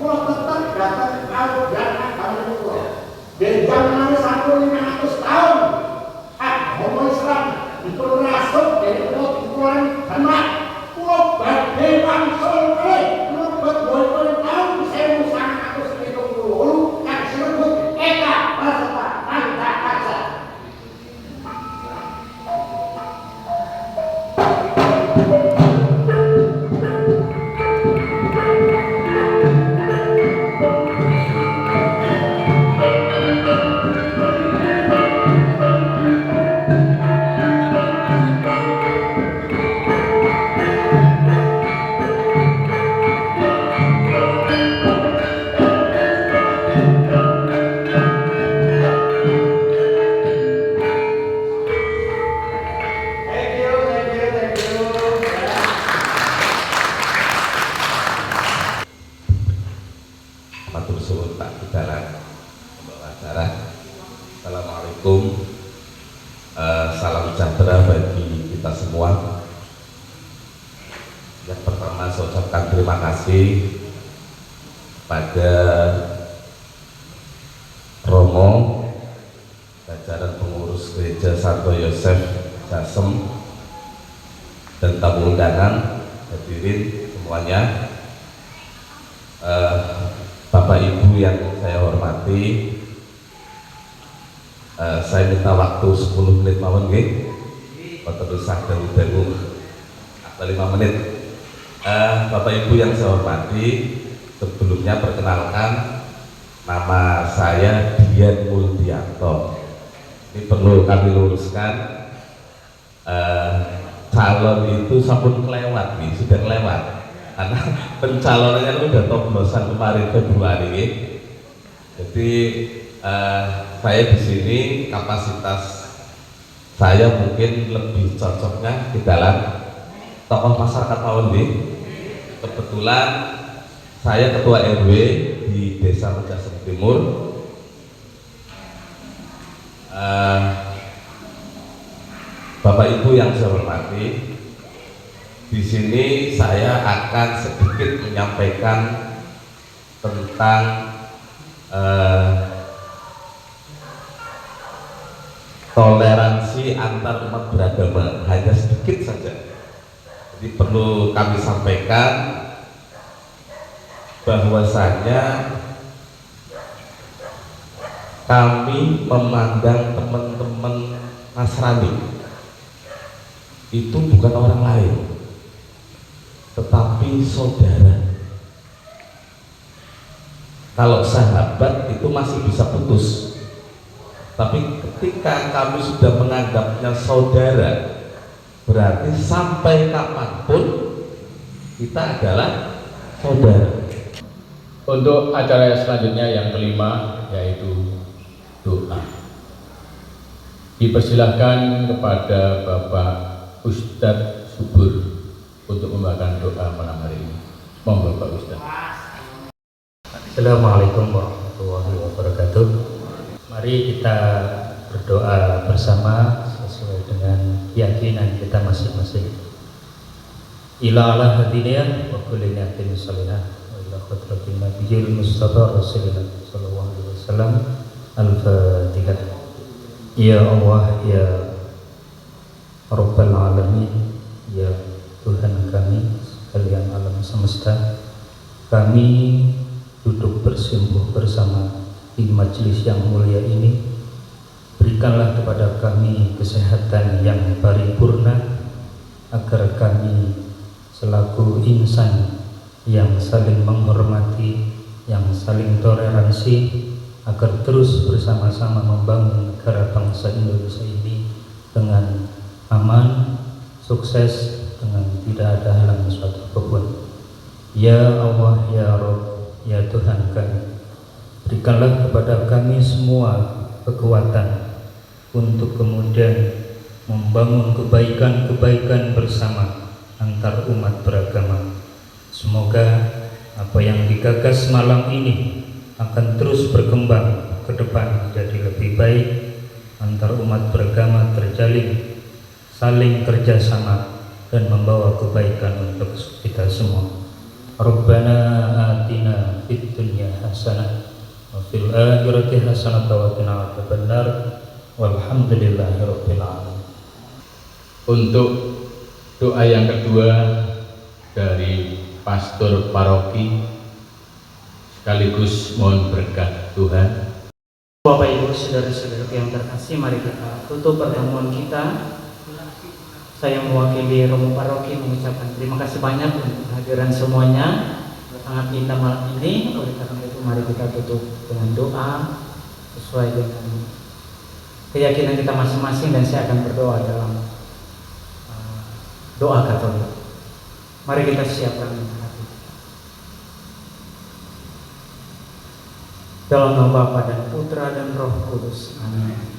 kalau tetap datang kalau datang kamu itu dan zaman 1.500 tahun homo Islam itu rasuk dari pulau Demak pulau Badewan Solo pulau berboleh tahun 1970 yang disebut Eka Prasetya Pancakasa. Assalamualaikum, salam sejahtera bagi kita semua. Yang pertama saya ucapkan terima kasih pada Romo, jajaran pengurus gereja Santo Yosef Jasem, dan tamu undangan hadirin semuanya. Bapak Ibu yang saya hormati, saya minta waktu 10 menit mawon nggih. Terus sadang dalu atau 5 menit. Bapak Ibu yang saya hormati, sebelumnya perkenalkan nama saya Dian Muldianto. Ini perlu kami luruskan, calon itu sampun kelewat nih, sudah kelewat. Karena pencalonannya sudah coblosan kemarin Februari. Jadi saya di sini kapasitas saya mungkin lebih cocoknya di dalam tokoh masyarakat mawon nggih. Kebetulan saya ketua RW di Desa Mejasem Timur. Bapak Ibu yang saya hormati, di sini saya akan sedikit menyampaikan tentang toleransi antar umat beragama, hanya sedikit saja. Jadi perlu kami sampaikan bahwasanya kami memandang teman-teman Nasrani itu bukan orang lain, tetapi saudara. Kalau sahabat itu masih bisa putus, tapi ketika kami sudah menganggapnya saudara, berarti sampai kapanpun kita adalah saudara. Untuk acara selanjutnya yang kelima yaitu doa. Dipersilahkan kepada Bapak Ustadz Subur untuk membacakan doa malam hari ini. Monggo Pak Ustadz. Assalamualaikum warahmatullahi wabarakatuh. Mari kita berdoa bersama sesuai dengan keyakinan kita masing-masing. Ila ala hadiniyah wa kulli niyatin salihah wa ila khatratin nabiyil mustafa rasulillah sallallahu alaihi wasallam. Al-Fatihah. Ya Allah, ya Rabbal Alamin, ya Tuhan kami sekalian alam semesta, kami duduk bersimpuh bersama di majelis yang mulia ini. Berikanlah kepada kami kesehatan yang paripurna, agar kami selaku insan yang saling menghormati, yang saling toleransi, agar terus bersama-sama membangun negara bangsa Indonesia ini dengan aman, sukses, dengan tidak ada halangan suatu apapun. Ya Allah, Ya Rabb, Ya Tuhan kami, berikanlah kepada kami semua kekuatan untuk kemudian membangun kebaikan-kebaikan bersama antar umat beragama. Semoga apa yang digagas malam ini akan terus berkembang ke depan menjadi lebih baik, antar umat beragama terjalin saling kerjasama dan membawa kebaikan untuk kita semua. Rabbana atina fid dunya hasanah wa fil akhirati hasanah wa qina adzabannar walhamdulillahirabbil alamin. Untuk doa yang kedua dari pastor paroki sekaligus mohon berkat Tuhan. Bapak Ibu saudara-saudara yang terkasih, mari kita tutup pertemuan kita. Saya mewakili Romo Paroki mengucapkan terima kasih banyak untuk kehadiran semuanya. Sangat indah malam ini. Oleh karena itu mari kita tutup dengan doa sesuai dengan keyakinan kita masing-masing, dan saya akan berdoa dalam doa Katolik. Mari kita siapkan hati. Dalam nama Bapa dan Putra dan Roh Kudus. Amin.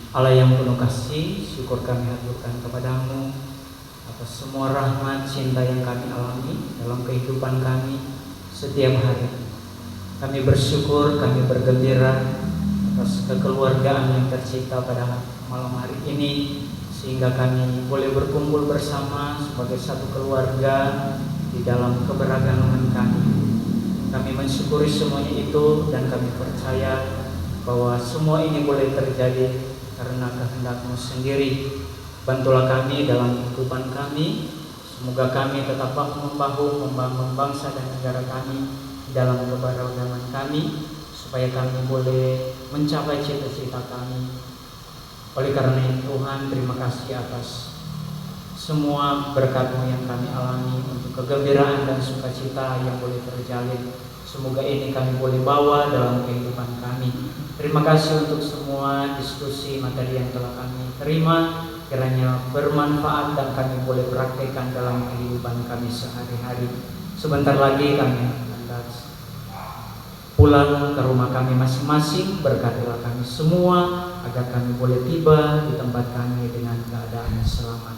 Allah yang penuh kasih, syukur kami haturkan kepadamu atas semua rahmat cinta yang kami alami dalam kehidupan kami setiap hari. Kami bersyukur, kami bergembira atas kekeluargaan yang tercipta pada malam hari ini, sehingga kami boleh berkumpul bersama sebagai satu keluarga di dalam keberagaman kami. Kami mensyukuri semuanya itu, dan kami percaya bahwa semua ini boleh terjadi karena kehendak-Mu sendiri. Bantulah kami dalam kehidupan kami. Semoga kami tetap bahu-membahu membangun bangsa dan negara kami dalam keberagaman kami, supaya kami boleh mencapai cita-cita kami. Oleh karena itu Tuhan, terima kasih atas semua berkat-Mu yang kami alami, untuk kegembiraan dan sukacita yang boleh terjalin. Semoga ini kami boleh bawa dalam kehidupan kami. Terima kasih untuk semua diskusi materi yang telah kami terima, kiranya bermanfaat dan kami boleh praktekkan dalam kehidupan kami sehari-hari. Sebentar lagi kami hendak pulang ke rumah kami masing-masing. Berkatilah kami semua agar kami boleh tiba di tempat kami dengan keadaan selamat.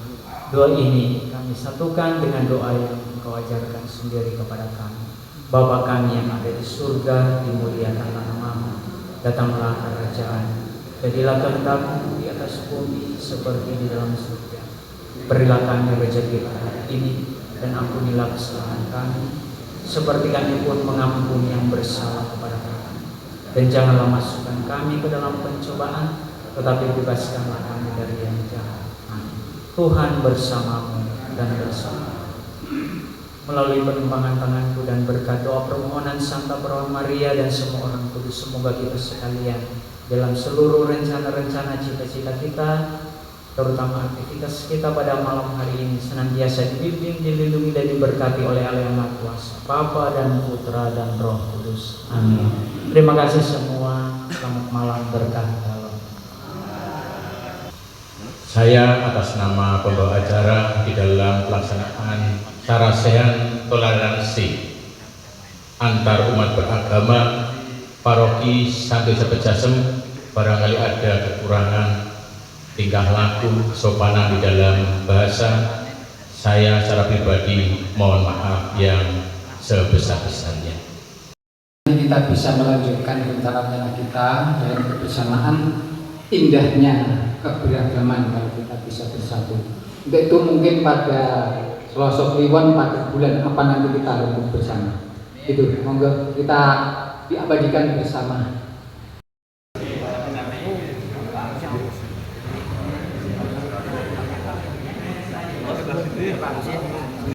Doa ini kami satukan dengan doa yang Engkau ajarkan sendiri kepada kami. Bapa kami yang ada di surga, dimuliakanlah nama-Mu. Datanglah kerajaan, jadilah kehendak-Mu di atas bumi seperti di dalam surga. Berilah kami rezeki hari ini, dan ampunilah kesalahan kami, seperti kami pun mengampuni yang bersalah kepada kami. Dan janganlah masukkan kami ke dalam pencobaan, tetapi bebaskanlah kami dari yang jahat. Amin. Tuhan bersamamu dan bersama. Melalui penumpangan tanganku dan berkat doa permohonan Santa Perawan Maria dan semua orang kudus, semoga kita sekalian dalam seluruh rencana-rencana cita-cita kita, terutama aktivitas kita pada malam hari ini, senantiasa dibimbing, dilindungi dan diberkati oleh Allah yang Maha Kuasa, Bapa dan Putra dan Roh Kudus. Amin. Terima kasih semua. Selamat malam, berkah dalam. Saya atas nama pembawa acara di dalam pelaksanaan sarasehan toleransi antar umat beragama Paroki Santo Yosef Jasem, barangkali ada kekurangan tingkah laku, kesopanan di dalam bahasa, saya secara pribadi mohon maaf yang sebesar-besarnya. Kita bisa melanjutkan rencana kita dalam kebersamaan. Indahnya keberagaman kalau kita bisa bersatu. Untuk itu mungkin pada Selasa Kliwon pada bulan apa nanti kita rembuk bersama. Itu monggo kita diabadikan bersama.